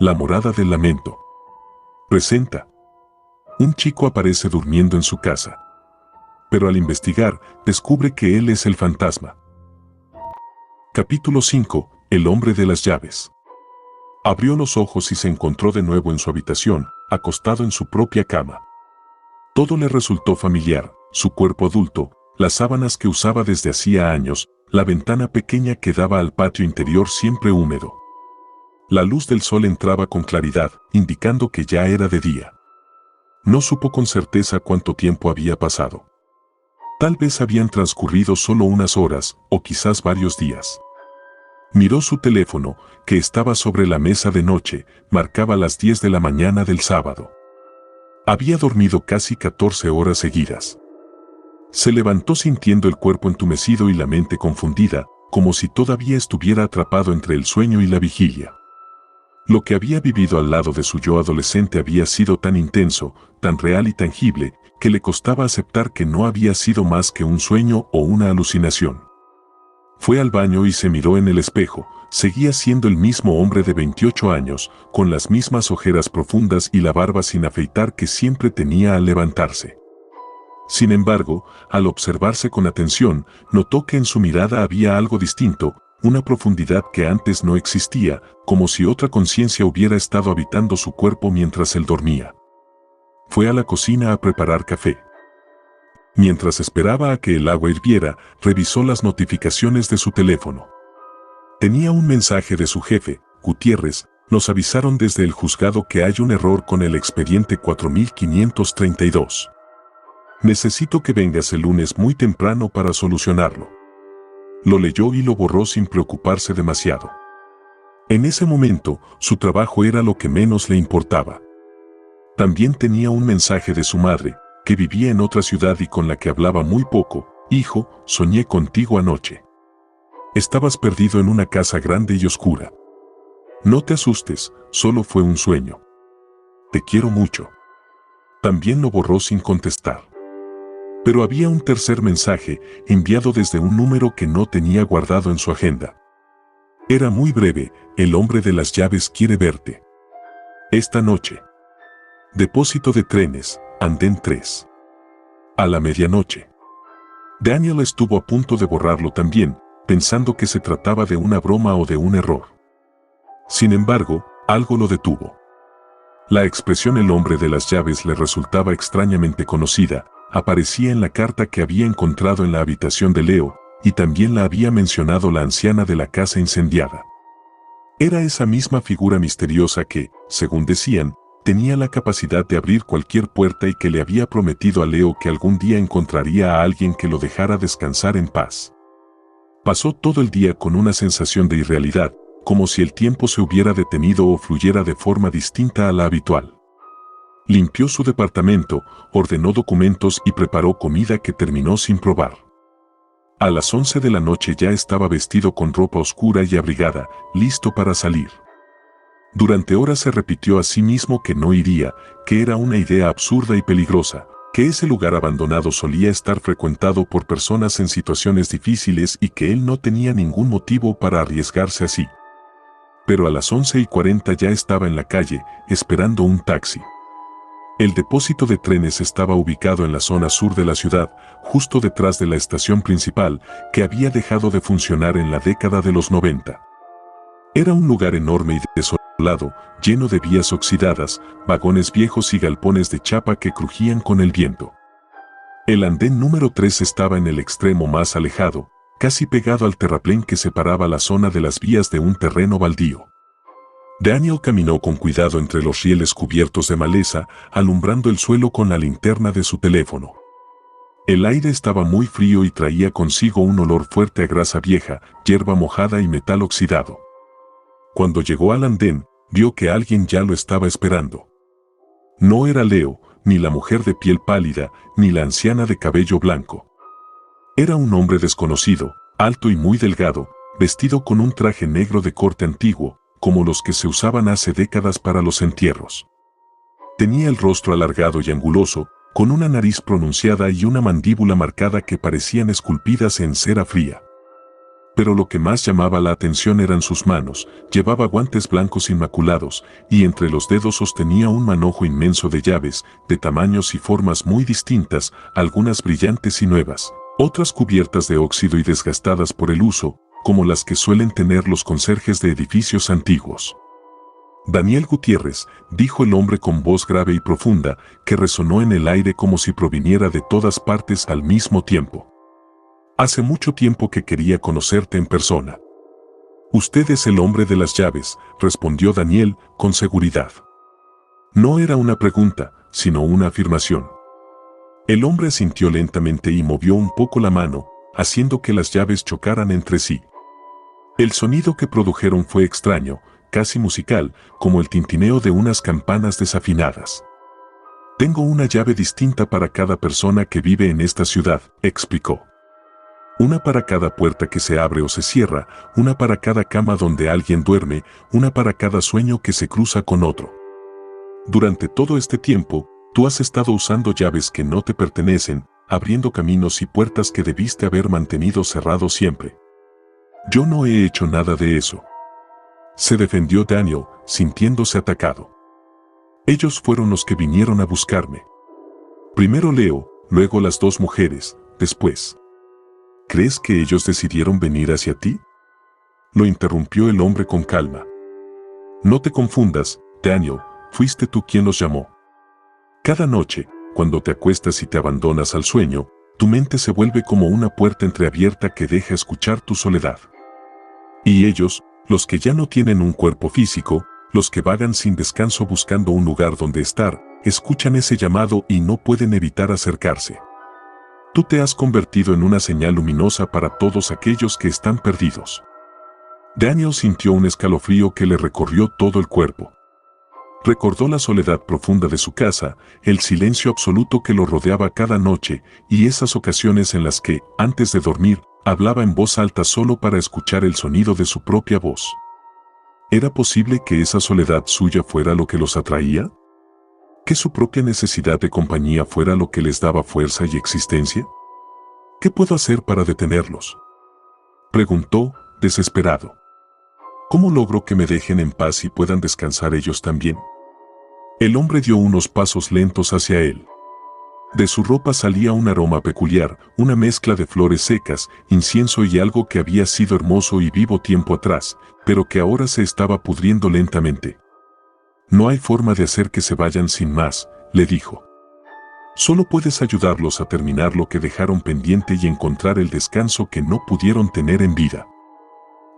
La morada del lamento. Presenta. Un chico aparece durmiendo en su casa. Pero al investigar, descubre que él es el fantasma. Capítulo 5. El hombre de las llaves. Abrió los ojos y se encontró de nuevo en su habitación, acostado en su propia cama. Todo le resultó familiar, su cuerpo adulto, las sábanas que usaba desde hacía años, la ventana pequeña que daba al patio interior siempre húmedo. La luz del sol entraba con claridad, indicando que ya era de día. No supo con certeza cuánto tiempo había pasado. Tal vez habían transcurrido solo unas horas, o quizás varios días. Miró su teléfono, que estaba sobre la mesa de noche, marcaba las 10 de la mañana del sábado. Había dormido casi 14 horas seguidas. Se levantó sintiendo el cuerpo entumecido y la mente confundida, como si todavía estuviera atrapado entre el sueño y la vigilia. Lo que había vivido al lado de su yo adolescente había sido tan intenso, tan real y tangible, que le costaba aceptar que no había sido más que un sueño o una alucinación. Fue al baño y se miró en el espejo. Seguía siendo el mismo hombre de 28 años, con las mismas ojeras profundas y la barba sin afeitar que siempre tenía al levantarse. Sin embargo, al observarse con atención, notó que en su mirada había algo distinto, una profundidad que antes no existía, como si otra conciencia hubiera estado habitando su cuerpo mientras él dormía. Fue a la cocina a preparar café. Mientras esperaba a que el agua hirviera, revisó las notificaciones de su teléfono. Tenía un mensaje de su jefe, Gutiérrez: nos avisaron desde el juzgado que hay un error con el expediente 4532. Necesito que vengas el lunes muy temprano para solucionarlo. Lo leyó y lo borró sin preocuparse demasiado. En ese momento, su trabajo era lo que menos le importaba. También tenía un mensaje de su madre, que vivía en otra ciudad y con la que hablaba muy poco: hijo, soñé contigo anoche. Estabas perdido en una casa grande y oscura. No te asustes, solo fue un sueño. Te quiero mucho. También lo borró sin contestar. Pero había un tercer mensaje, enviado desde un número que no tenía guardado en su agenda. Era muy breve: el hombre de las llaves quiere verte. Esta noche. Depósito de trenes, andén 3. A la medianoche. Daniel estuvo a punto de borrarlo también, pensando que se trataba de una broma o de un error. Sin embargo, algo lo detuvo. La expresión "el hombre de las llaves" le resultaba extrañamente conocida. Aparecía en la carta que había encontrado en la habitación de Leo, y también la había mencionado la anciana de la casa incendiada. Era esa misma figura misteriosa que, según decían, tenía la capacidad de abrir cualquier puerta y que le había prometido a Leo que algún día encontraría a alguien que lo dejara descansar en paz. Pasó todo el día con una sensación de irrealidad, como si el tiempo se hubiera detenido o fluyera de forma distinta a la habitual. Limpió su departamento, ordenó documentos y preparó comida que terminó sin probar. A las 11 de la noche ya estaba vestido con ropa oscura y abrigada, listo para salir. Durante horas se repitió a sí mismo que no iría, que era una idea absurda y peligrosa, que ese lugar abandonado solía estar frecuentado por personas en situaciones difíciles y que él no tenía ningún motivo para arriesgarse así. Pero a las 11:40 ya estaba en la calle, esperando un taxi. El depósito de trenes estaba ubicado en la zona sur de la ciudad, justo detrás de la estación principal, que había dejado de funcionar en la década de los 90. Era un lugar enorme y desolado, lleno de vías oxidadas, vagones viejos y galpones de chapa que crujían con el viento. El andén número 3 estaba en el extremo más alejado, casi pegado al terraplén que separaba la zona de las vías de un terreno baldío. Daniel caminó con cuidado entre los rieles cubiertos de maleza, alumbrando el suelo con la linterna de su teléfono. El aire estaba muy frío y traía consigo un olor fuerte a grasa vieja, hierba mojada y metal oxidado. Cuando llegó al andén, vio que alguien ya lo estaba esperando. No era Leo, ni la mujer de piel pálida, ni la anciana de cabello blanco. Era un hombre desconocido, alto y muy delgado, vestido con un traje negro de corte antiguo, como los que se usaban hace décadas para los entierros. Tenía el rostro alargado y anguloso, con una nariz pronunciada y una mandíbula marcada que parecían esculpidas en cera fría. Pero lo que más llamaba la atención eran sus manos. Llevaba guantes blancos inmaculados, y entre los dedos sostenía un manojo inmenso de llaves, de tamaños y formas muy distintas, algunas brillantes y nuevas, otras cubiertas de óxido y desgastadas por el uso, como las que suelen tener los conserjes de edificios antiguos. Daniel Gutiérrez, dijo el hombre con voz grave y profunda, que resonó en el aire como si proviniera de todas partes al mismo tiempo. Hace mucho tiempo que quería conocerte en persona. Usted es el hombre de las llaves, respondió Daniel, con seguridad. No era una pregunta, sino una afirmación. El hombre asintió lentamente y movió un poco la mano, haciendo que las llaves chocaran entre sí. El sonido que produjeron fue extraño, casi musical, como el tintineo de unas campanas desafinadas. Tengo una llave distinta para cada persona que vive en esta ciudad, explicó. Una para cada puerta que se abre o se cierra, una para cada cama donde alguien duerme, una para cada sueño que se cruza con otro. Durante todo este tiempo, tú has estado usando llaves que no te pertenecen, abriendo caminos y puertas que debiste haber mantenido cerrados siempre. Yo no he hecho nada de eso. Se defendió Daniel, sintiéndose atacado. Ellos fueron los que vinieron a buscarme. Primero Leo, luego las dos mujeres, después. ¿Crees que ellos decidieron venir hacia ti? Lo interrumpió el hombre con calma. No te confundas, Daniel, fuiste tú quien los llamó. Cada noche, cuando te acuestas y te abandonas al sueño, tu mente se vuelve como una puerta entreabierta que deja escuchar tu soledad. Y ellos, los que ya no tienen un cuerpo físico, los que vagan sin descanso buscando un lugar donde estar, escuchan ese llamado y no pueden evitar acercarse. Tú te has convertido en una señal luminosa para todos aquellos que están perdidos. Daniel sintió un escalofrío que le recorrió todo el cuerpo. Recordó la soledad profunda de su casa, el silencio absoluto que lo rodeaba cada noche y esas ocasiones en las que, antes de dormir, hablaba en voz alta solo para escuchar el sonido de su propia voz. ¿Era posible que esa soledad suya fuera lo que los atraía? ¿Que su propia necesidad de compañía fuera lo que les daba fuerza y existencia? ¿Qué puedo hacer para detenerlos?, preguntó, desesperado. ¿Cómo logro que me dejen en paz y puedan descansar ellos también? El hombre dio unos pasos lentos hacia él. De su ropa salía un aroma peculiar, una mezcla de flores secas, incienso y algo que había sido hermoso y vivo tiempo atrás, pero que ahora se estaba pudriendo lentamente. No hay forma de hacer que se vayan sin más, le dijo. Solo puedes ayudarlos a terminar lo que dejaron pendiente y encontrar el descanso que no pudieron tener en vida.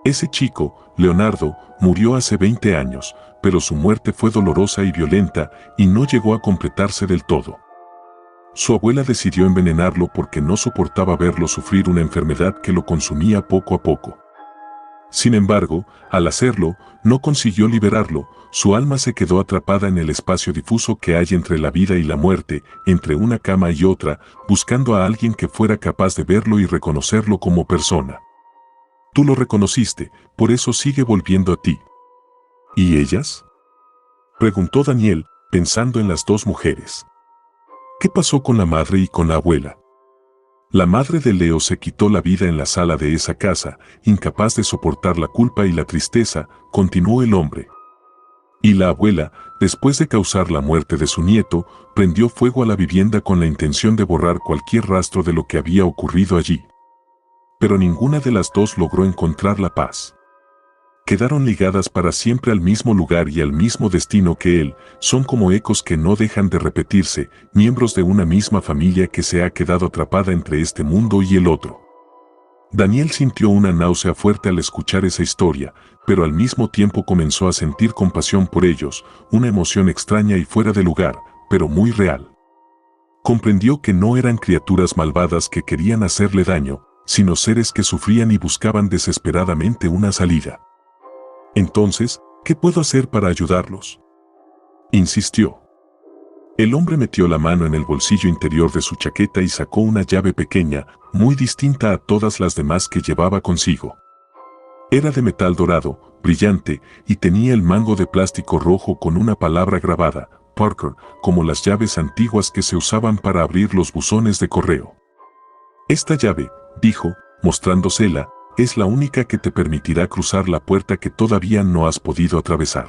Ese chico, Leonardo, murió hace 20 años, pero su muerte fue dolorosa y violenta y no llegó a completarse del todo. Su abuela decidió envenenarlo porque no soportaba verlo sufrir una enfermedad que lo consumía poco a poco. Sin embargo, al hacerlo, no consiguió liberarlo, su alma se quedó atrapada en el espacio difuso que hay entre la vida y la muerte, entre una cama y otra, buscando a alguien que fuera capaz de verlo y reconocerlo como persona. Tú lo reconociste, por eso sigue volviendo a ti. ¿Y ellas?, preguntó Daniel, pensando en las dos mujeres. ¿Qué pasó con la madre y con la abuela? La madre de Leo se quitó la vida en la sala de esa casa, incapaz de soportar la culpa y la tristeza, continuó el hombre. Y la abuela, después de causar la muerte de su nieto, prendió fuego a la vivienda con la intención de borrar cualquier rastro de lo que había ocurrido allí. Pero ninguna de las dos logró encontrar la paz. Quedaron ligadas para siempre al mismo lugar y al mismo destino que él, son como ecos que no dejan de repetirse, miembros de una misma familia que se ha quedado atrapada entre este mundo y el otro. Daniel sintió una náusea fuerte al escuchar esa historia, pero al mismo tiempo comenzó a sentir compasión por ellos, una emoción extraña y fuera de lugar, pero muy real. Comprendió que no eran criaturas malvadas que querían hacerle daño, sino seres que sufrían y buscaban desesperadamente una salida. Entonces, ¿qué puedo hacer para ayudarlos?, insistió. El hombre metió la mano en el bolsillo interior de su chaqueta y sacó una llave pequeña, muy distinta a todas las demás que llevaba consigo. Era de metal dorado, brillante, y tenía el mango de plástico rojo con una palabra grabada, Parker, como las llaves antiguas que se usaban para abrir los buzones de correo. Esta llave, dijo, mostrándosela, es la única que te permitirá cruzar la puerta que todavía no has podido atravesar.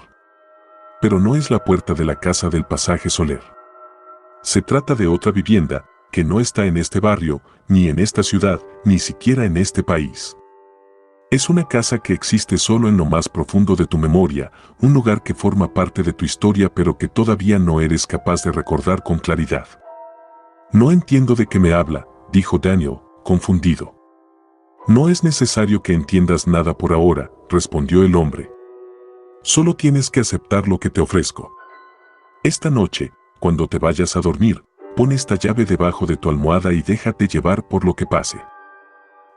Pero no es la puerta de la casa del pasaje Soler. Se trata de otra vivienda, que no está en este barrio, ni en esta ciudad, ni siquiera en este país. Es una casa que existe solo en lo más profundo de tu memoria, un lugar que forma parte de tu historia pero que todavía no eres capaz de recordar con claridad. No entiendo de qué me habla, dijo Daniel, confundido. No es necesario que entiendas nada por ahora, respondió el hombre. Solo tienes que aceptar lo que te ofrezco. Esta noche, cuando te vayas a dormir, pon esta llave debajo de tu almohada y déjate llevar por lo que pase.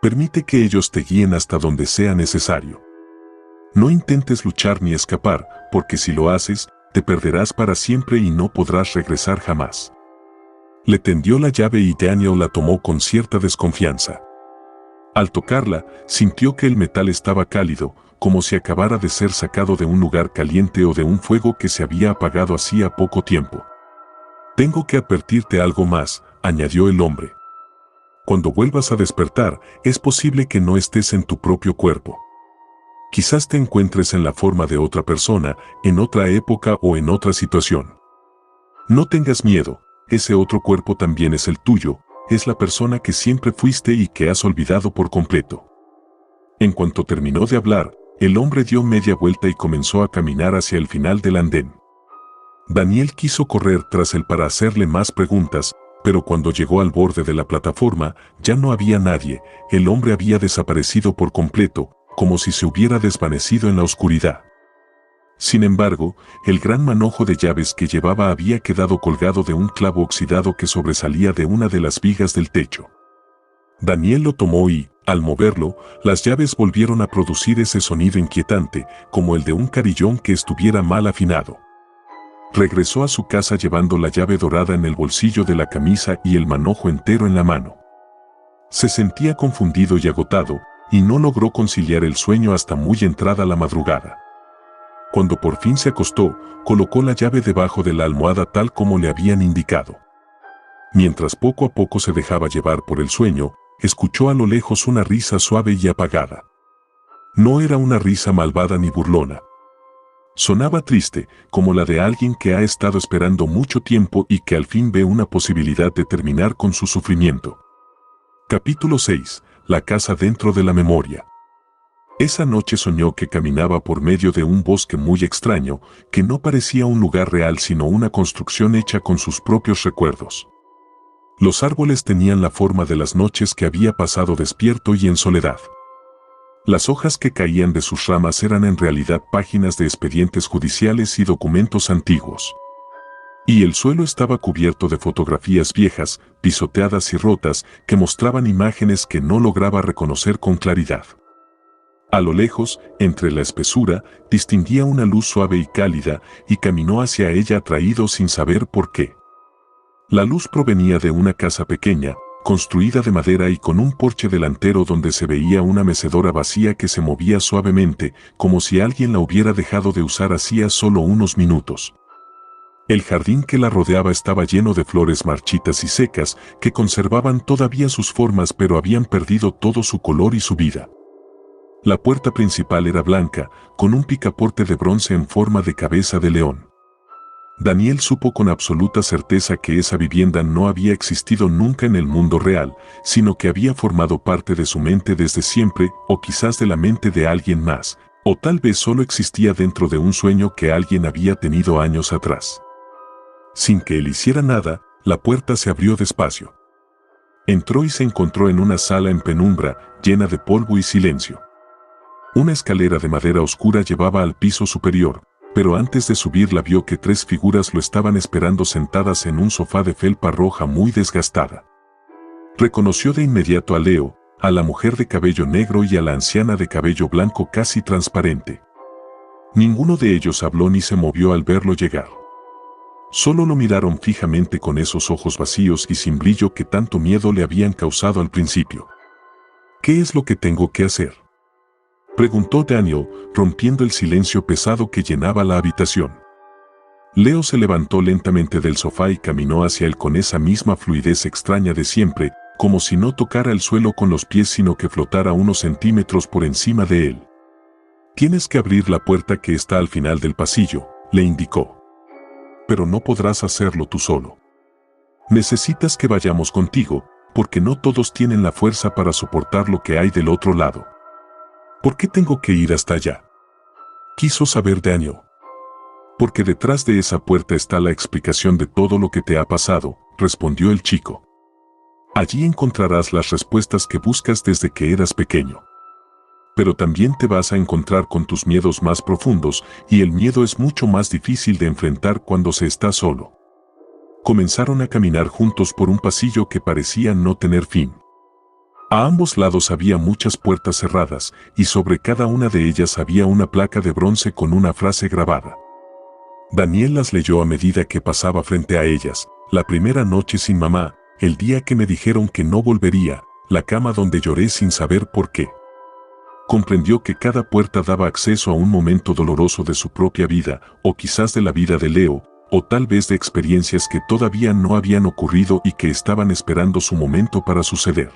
Permite que ellos te guíen hasta donde sea necesario. No intentes luchar ni escapar, porque si lo haces, te perderás para siempre y no podrás regresar jamás. Le tendió la llave y Daniel la tomó con cierta desconfianza. Al tocarla, sintió que el metal estaba cálido, como si acabara de ser sacado de un lugar caliente o de un fuego que se había apagado hacía poco tiempo. Tengo que advertirte algo más, añadió el hombre. Cuando vuelvas a despertar, es posible que no estés en tu propio cuerpo. Quizás te encuentres en la forma de otra persona, en otra época o en otra situación. No tengas miedo, ese otro cuerpo también es el tuyo, es la persona que siempre fuiste y que has olvidado por completo. En cuanto terminó de hablar, el hombre dio media vuelta y comenzó a caminar hacia el final del andén. Daniel quiso correr tras él para hacerle más preguntas, pero cuando llegó al borde de la plataforma, ya no había nadie, el hombre había desaparecido por completo, como si se hubiera desvanecido en la oscuridad. Sin embargo, el gran manojo de llaves que llevaba había quedado colgado de un clavo oxidado que sobresalía de una de las vigas del techo. Daniel lo tomó y, al moverlo, las llaves volvieron a producir ese sonido inquietante, como el de un carillón que estuviera mal afinado. Regresó a su casa llevando la llave dorada en el bolsillo de la camisa y el manojo entero en la mano. Se sentía confundido y agotado, y no logró conciliar el sueño hasta muy entrada la madrugada. Cuando por fin se acostó, colocó la llave debajo de la almohada tal como le habían indicado. Mientras poco a poco se dejaba llevar por el sueño, escuchó a lo lejos una risa suave y apagada. No era una risa malvada ni burlona. Sonaba triste, como la de alguien que ha estado esperando mucho tiempo y que al fin ve una posibilidad de terminar con su sufrimiento. Capítulo 6. La casa dentro de la memoria. Esa noche soñó que caminaba por medio de un bosque muy extraño, que no parecía un lugar real sino una construcción hecha con sus propios recuerdos. Los árboles tenían la forma de las noches que había pasado despierto y en soledad. Las hojas que caían de sus ramas eran en realidad páginas de expedientes judiciales y documentos antiguos. Y el suelo estaba cubierto de fotografías viejas, pisoteadas y rotas, que mostraban imágenes que no lograba reconocer con claridad. A lo lejos, entre la espesura, distinguía una luz suave y cálida, y caminó hacia ella atraído sin saber por qué. La luz provenía de una casa pequeña, construida de madera y con un porche delantero donde se veía una mecedora vacía que se movía suavemente, como si alguien la hubiera dejado de usar hacía solo unos minutos. El jardín que la rodeaba estaba lleno de flores marchitas y secas, que conservaban todavía sus formas pero habían perdido todo su color y su vida. La puerta principal era blanca, con un picaporte de bronce en forma de cabeza de león. Daniel supo con absoluta certeza que esa vivienda no había existido nunca en el mundo real, sino que había formado parte de su mente desde siempre, o quizás de la mente de alguien más, o tal vez solo existía dentro de un sueño que alguien había tenido años atrás. Sin que él hiciera nada, la puerta se abrió despacio. Entró y se encontró en una sala en penumbra, llena de polvo y silencio. Una escalera de madera oscura llevaba al piso superior, pero antes de subirla vio que 3 figuras lo estaban esperando sentadas en un sofá de felpa roja muy desgastada. Reconoció de inmediato a Leo, a la mujer de cabello negro y a la anciana de cabello blanco casi transparente. Ninguno de ellos habló ni se movió al verlo llegar. Solo lo miraron fijamente con esos ojos vacíos y sin brillo que tanto miedo le habían causado al principio. ¿Qué es lo que tengo que hacer?, preguntó Daniel, rompiendo el silencio pesado que llenaba la habitación. Leo se levantó lentamente del sofá y caminó hacia él con esa misma fluidez extraña de siempre, como si no tocara el suelo con los pies sino que flotara unos centímetros por encima de él. «Tienes que abrir la puerta que está al final del pasillo», le indicó. «Pero no podrás hacerlo tú solo. Necesitas que vayamos contigo, porque no todos tienen la fuerza para soportar lo que hay del otro lado». «¿Por qué tengo que ir hasta allá?», quiso saber Daniel. «Porque detrás de esa puerta está la explicación de todo lo que te ha pasado», respondió el chico. «Allí encontrarás las respuestas que buscas desde que eras pequeño. Pero también te vas a encontrar con tus miedos más profundos, y el miedo es mucho más difícil de enfrentar cuando se está solo». Comenzaron a caminar juntos por un pasillo que parecía no tener fin. A ambos lados había muchas puertas cerradas, y sobre cada una de ellas había una placa de bronce con una frase grabada. Daniel las leyó a medida que pasaba frente a ellas: «La primera noche sin mamá, el día que me dijeron que no volvería, la cama donde lloré sin saber por qué». Comprendió que cada puerta daba acceso a un momento doloroso de su propia vida, o quizás de la vida de Leo, o tal vez de experiencias que todavía no habían ocurrido y que estaban esperando su momento para suceder.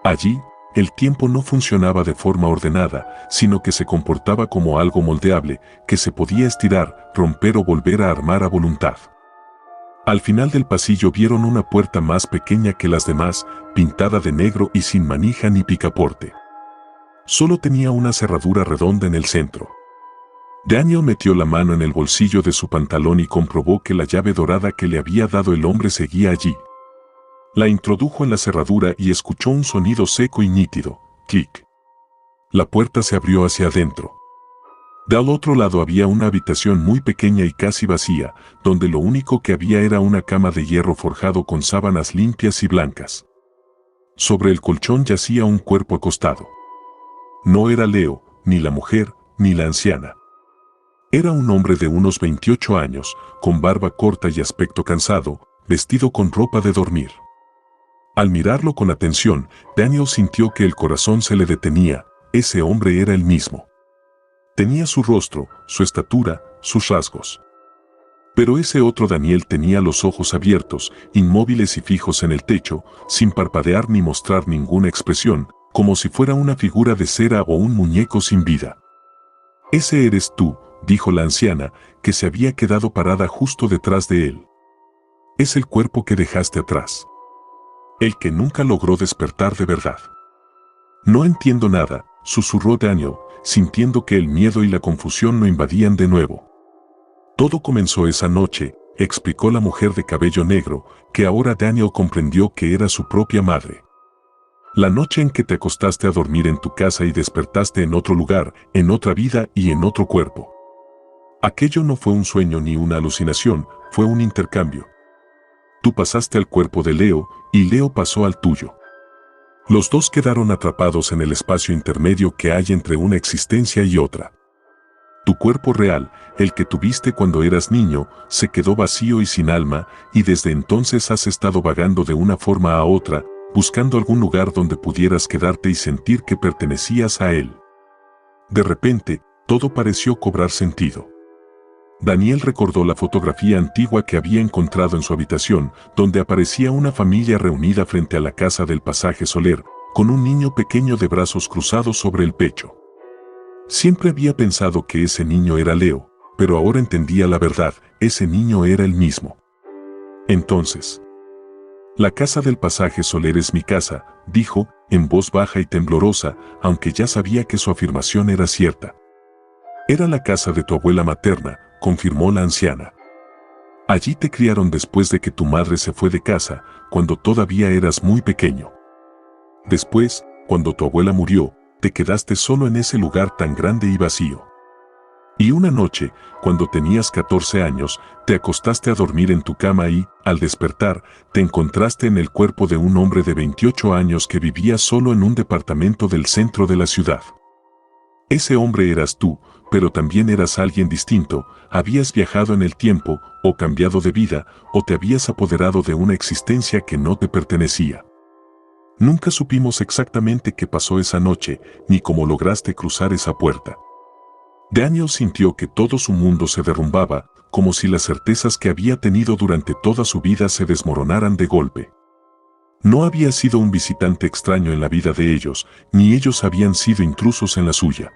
Allí, el tiempo no funcionaba de forma ordenada, sino que se comportaba como algo moldeable, que se podía estirar, romper o volver a armar a voluntad. Al final del pasillo vieron una puerta más pequeña que las demás, pintada de negro y sin manija ni picaporte. Solo tenía una cerradura redonda en el centro. Daniel metió la mano en el bolsillo de su pantalón y comprobó que la llave dorada que le había dado el hombre seguía allí. La introdujo en la cerradura y escuchó un sonido seco y nítido: clic. La puerta se abrió hacia adentro. Del otro lado había una habitación muy pequeña y casi vacía, donde lo único que había era una cama de hierro forjado con sábanas limpias y blancas. Sobre el colchón yacía un cuerpo acostado. No era Leo, ni la mujer, ni la anciana. Era un hombre de unos 28 años, con barba corta y aspecto cansado, vestido con ropa de dormir. Al mirarlo con atención, Daniel sintió que el corazón se le detenía. Ese hombre era el mismo. Tenía su rostro, su estatura, sus rasgos. Pero ese otro Daniel tenía los ojos abiertos, inmóviles y fijos en el techo, sin parpadear ni mostrar ninguna expresión, como si fuera una figura de cera o un muñeco sin vida. «Ese eres tú», dijo la anciana, que se había quedado parada justo detrás de él. «Es el cuerpo que dejaste atrás. El que nunca logró despertar de verdad». «No entiendo nada», susurró Daniel, sintiendo que el miedo y la confusión lo invadían de nuevo. «Todo comenzó esa noche», explicó la mujer de cabello negro, que ahora Daniel comprendió que era su propia madre. «La noche en que te acostaste a dormir en tu casa y despertaste en otro lugar, en otra vida y en otro cuerpo. Aquello no fue un sueño ni una alucinación, fue un intercambio. Tú pasaste al cuerpo de Leo, y Leo pasó al tuyo. Los dos quedaron atrapados en el espacio intermedio que hay entre una existencia y otra. Tu cuerpo real, el que tuviste cuando eras niño, se quedó vacío y sin alma, y desde entonces has estado vagando de una forma a otra, buscando algún lugar donde pudieras quedarte y sentir que pertenecías a él». De repente, todo pareció cobrar sentido. Daniel recordó la fotografía antigua que había encontrado en su habitación, donde aparecía una familia reunida frente a la casa del pasaje Soler, con un niño pequeño de brazos cruzados sobre el pecho. Siempre había pensado que ese niño era Leo, pero ahora entendía la verdad: ese niño era el mismo. Entonces, «La casa del pasaje Soler es mi casa», dijo, en voz baja y temblorosa, aunque ya sabía que su afirmación era cierta. «Era la casa de tu abuela materna», confirmó la anciana. «Allí te criaron después de que tu madre se fue de casa, cuando todavía eras muy pequeño. Después, cuando tu abuela murió, te quedaste solo en ese lugar tan grande y vacío. Y una noche, cuando tenías 14 años, te acostaste a dormir en tu cama y, al despertar, te encontraste en el cuerpo de un hombre de 28 años que vivía solo en un departamento del centro de la ciudad. Ese hombre eras tú, pero también eras alguien distinto, habías viajado en el tiempo, o cambiado de vida, o te habías apoderado de una existencia que no te pertenecía. Nunca supimos exactamente qué pasó esa noche, ni cómo lograste cruzar esa puerta». Daniel sintió que todo su mundo se derrumbaba, como si las certezas que había tenido durante toda su vida se desmoronaran de golpe. No había sido un visitante extraño en la vida de ellos, ni ellos habían sido intrusos en la suya.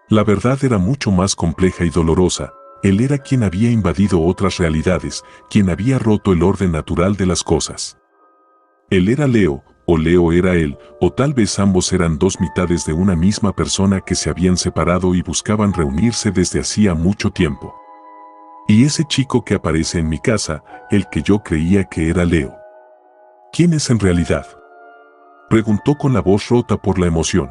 La verdad era mucho más compleja y dolorosa. Él era quien había invadido otras realidades, quien había roto el orden natural de las cosas. Él era Leo, o Leo era él, o tal vez ambos eran dos mitades de una misma persona que se habían separado y buscaban reunirse desde hacía mucho tiempo. Y ese chico que aparece en mi casa, el que yo creía que era Leo. ¿Quién es en realidad?, preguntó con la voz rota por la emoción.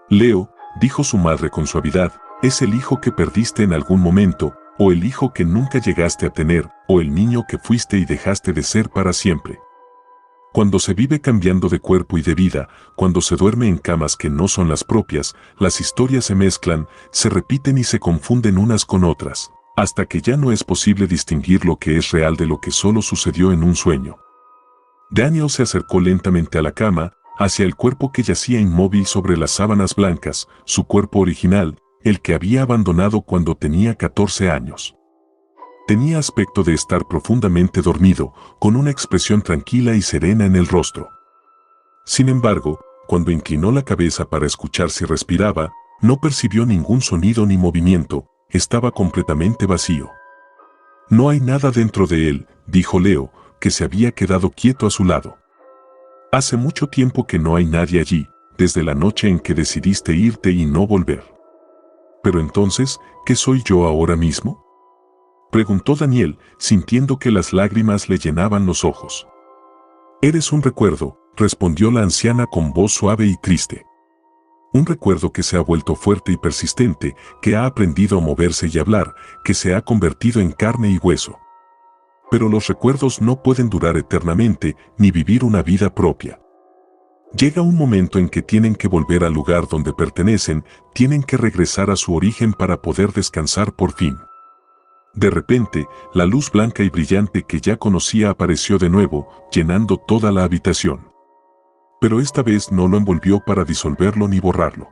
Leo, dijo su madre con suavidad, es el hijo que perdiste en algún momento, o el hijo que nunca llegaste a tener, o el niño que fuiste y dejaste de ser para siempre. Cuando se vive cambiando de cuerpo y de vida, cuando se duerme en camas que no son las propias, las historias se mezclan, se repiten y se confunden unas con otras, hasta que ya no es posible distinguir lo que es real de lo que solo sucedió en un sueño. Daniel se acercó lentamente a la cama, hacia el cuerpo que yacía inmóvil sobre las sábanas blancas, su cuerpo original, el que había abandonado cuando tenía 14 años. Tenía aspecto de estar profundamente dormido, con una expresión tranquila y serena en el rostro. Sin embargo, cuando inclinó la cabeza para escuchar si respiraba, no percibió ningún sonido ni movimiento, estaba completamente vacío. No hay nada dentro de él, dijo Leo, que se había quedado quieto a su lado. Hace mucho tiempo que no hay nadie allí, desde la noche en que decidiste irte y no volver. Pero entonces, ¿qué soy yo ahora mismo?, preguntó Daniel, sintiendo que las lágrimas le llenaban los ojos. Eres un recuerdo, respondió la anciana con voz suave y triste. Un recuerdo que se ha vuelto fuerte y persistente, que ha aprendido a moverse y hablar, que se ha convertido en carne y hueso. Pero los recuerdos no pueden durar eternamente, ni vivir una vida propia. Llega un momento en que tienen que volver al lugar donde pertenecen, tienen que regresar a su origen para poder descansar por fin. De repente, la luz blanca y brillante que ya conocía apareció de nuevo, llenando toda la habitación. Pero esta vez no lo envolvió para disolverlo ni borrarlo.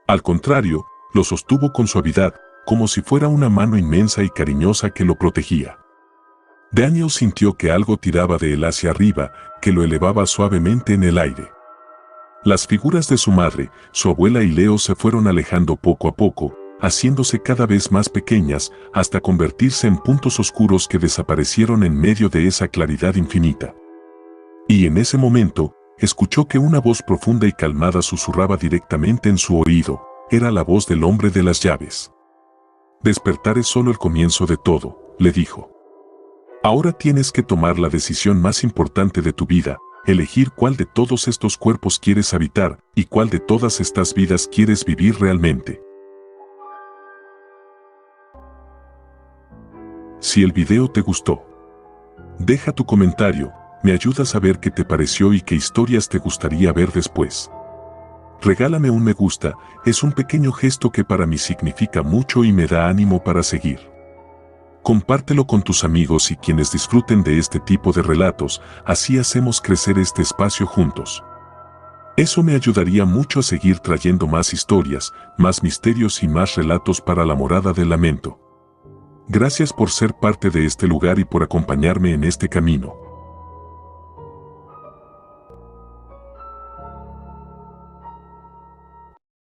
Al contrario, lo sostuvo con suavidad, como si fuera una mano inmensa y cariñosa que lo protegía. Daniel sintió que algo tiraba de él hacia arriba, que lo elevaba suavemente en el aire. Las figuras de su madre, su abuela y Leo se fueron alejando poco a poco, haciéndose cada vez más pequeñas, hasta convertirse en puntos oscuros que desaparecieron en medio de esa claridad infinita. Y en ese momento, escuchó que una voz profunda y calmada susurraba directamente en su oído, era la voz del hombre de las llaves. Despertar es solo el comienzo de todo, le dijo. Ahora tienes que tomar la decisión más importante de tu vida, elegir cuál de todos estos cuerpos quieres habitar, y cuál de todas estas vidas quieres vivir realmente. Si el video te gustó, deja tu comentario, me ayuda a saber qué te pareció y qué historias te gustaría ver después. Regálame un me gusta, es un pequeño gesto que para mí significa mucho y me da ánimo para seguir. Compártelo con tus amigos y quienes disfruten de este tipo de relatos, así hacemos crecer este espacio juntos. Eso me ayudaría mucho a seguir trayendo más historias, más misterios y más relatos para la morada del lamento. Gracias por ser parte de este lugar y por acompañarme en este camino.